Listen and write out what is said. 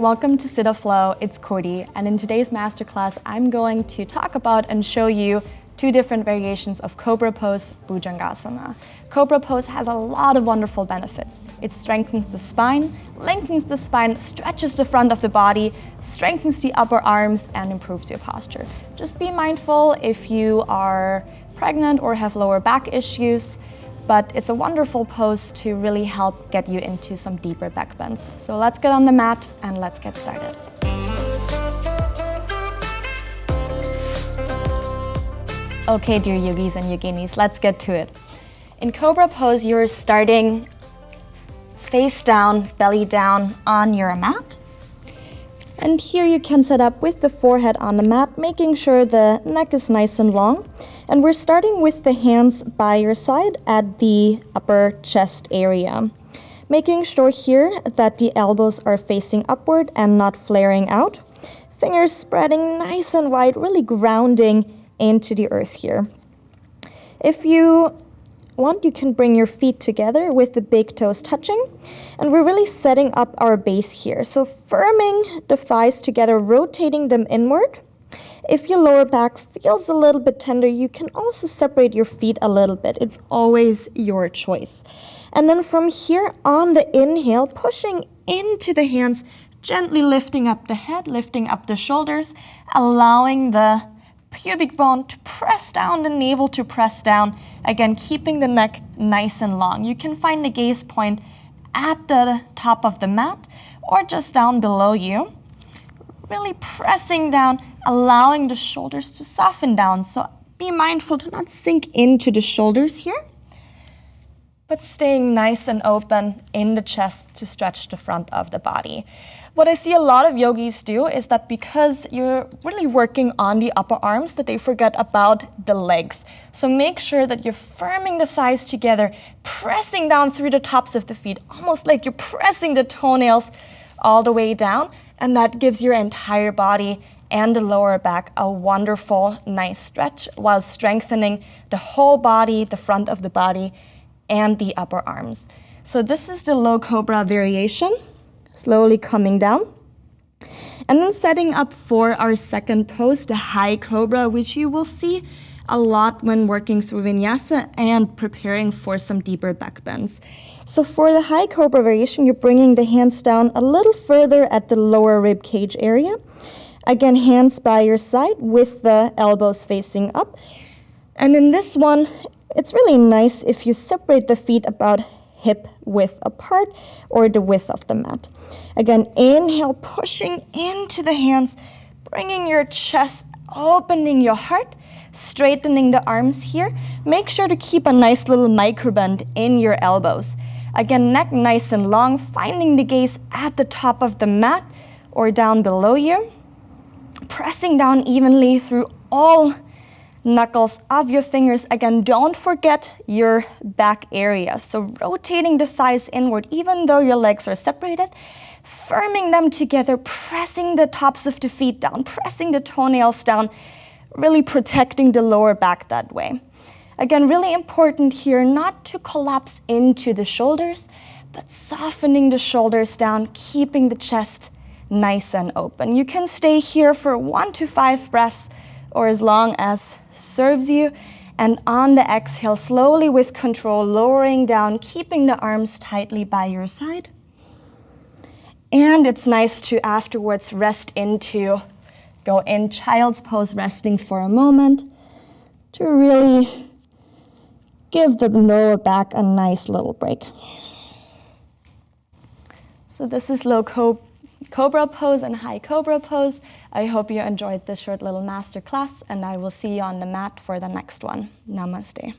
Welcome to SidaFlow, it's Cordi, and in today's masterclass I'm going to talk about and show you two different variations of Cobra Pose, Bhujangasana. Cobra Pose has a lot of wonderful benefits. It strengthens the spine, lengthens the spine, stretches the front of the body, strengthens the upper arms, and improves your posture. Just be mindful if you are pregnant or have lower back issues, but it's a wonderful pose to really help get you into some deeper back bends. So let's get on the mat and let's get started. Okay, dear yogis and yoginis, let's get to it. In Cobra Pose, you're starting face down, belly down on your mat. And here you can set up with the forehead on the mat, making sure the neck is nice and long. And we're starting with the hands by your side at the upper chest area. Making sure here that the elbows are facing upward and not flaring out. Fingers spreading nice and wide, really grounding into the earth here. If you want, you can bring your feet together with the big toes touching. And we're really setting up our base here. So firming the thighs together, rotating them inward. If your lower back feels a little bit tender, you can also separate your feet a little bit. It's always your choice. And then from here on the inhale, pushing into the hands, gently lifting up the head, lifting up the shoulders, allowing the pubic bone to press down, the navel to press down. Again, keeping the neck nice and long. You can find the gaze point at the top of the mat or just down below you. Really pressing down, allowing the shoulders to soften down. So be mindful to not sink into the shoulders here, but staying nice and open in the chest to stretch the front of the body. What I see a lot of yogis do is that because you're really working on the upper arms, that they forget about the legs. So make sure that you're firming the thighs together, pressing down through the tops of the feet, almost like you're pressing the toenails all the way down. And that gives your entire body and the lower back a wonderful, nice stretch while strengthening the whole body, the front of the body, and the upper arms. So this is the low cobra variation, slowly coming down. And then setting up for our second pose, the high cobra, which you will see a lot when working through vinyasa and preparing for some deeper back bends. So for the high cobra variation, you're bringing the hands down a little further at the lower rib cage area. Again, hands by your side with the elbows facing up. And in this one, it's really nice if you separate the feet about hip width apart or the width of the mat. Again, inhale, pushing into the hands, bringing your chest, opening your heart, straightening the arms here. Make sure to keep a nice little microbend in your elbows. Again, neck nice and long, finding the gaze at the top of the mat or down below you. Pressing down evenly through all knuckles of your fingers. Again, don't forget your back area. So rotating the thighs inward, even though your legs are separated, firming them together, pressing the tops of the feet down, pressing the toenails down, really protecting the lower back that way. Again, really important here not to collapse into the shoulders, but softening the shoulders down, keeping the chest nice and open. You can stay here for 1 to 5 breaths or as long as serves you. And on the exhale, slowly with control, lowering down, keeping the arms tightly by your side. And it's nice to afterwards go in child's pose, resting for a moment to really give the lower back a nice little break. So this is low cobra pose and high cobra pose. I hope you enjoyed this short little master class, and I will see you on the mat for the next one. Namaste.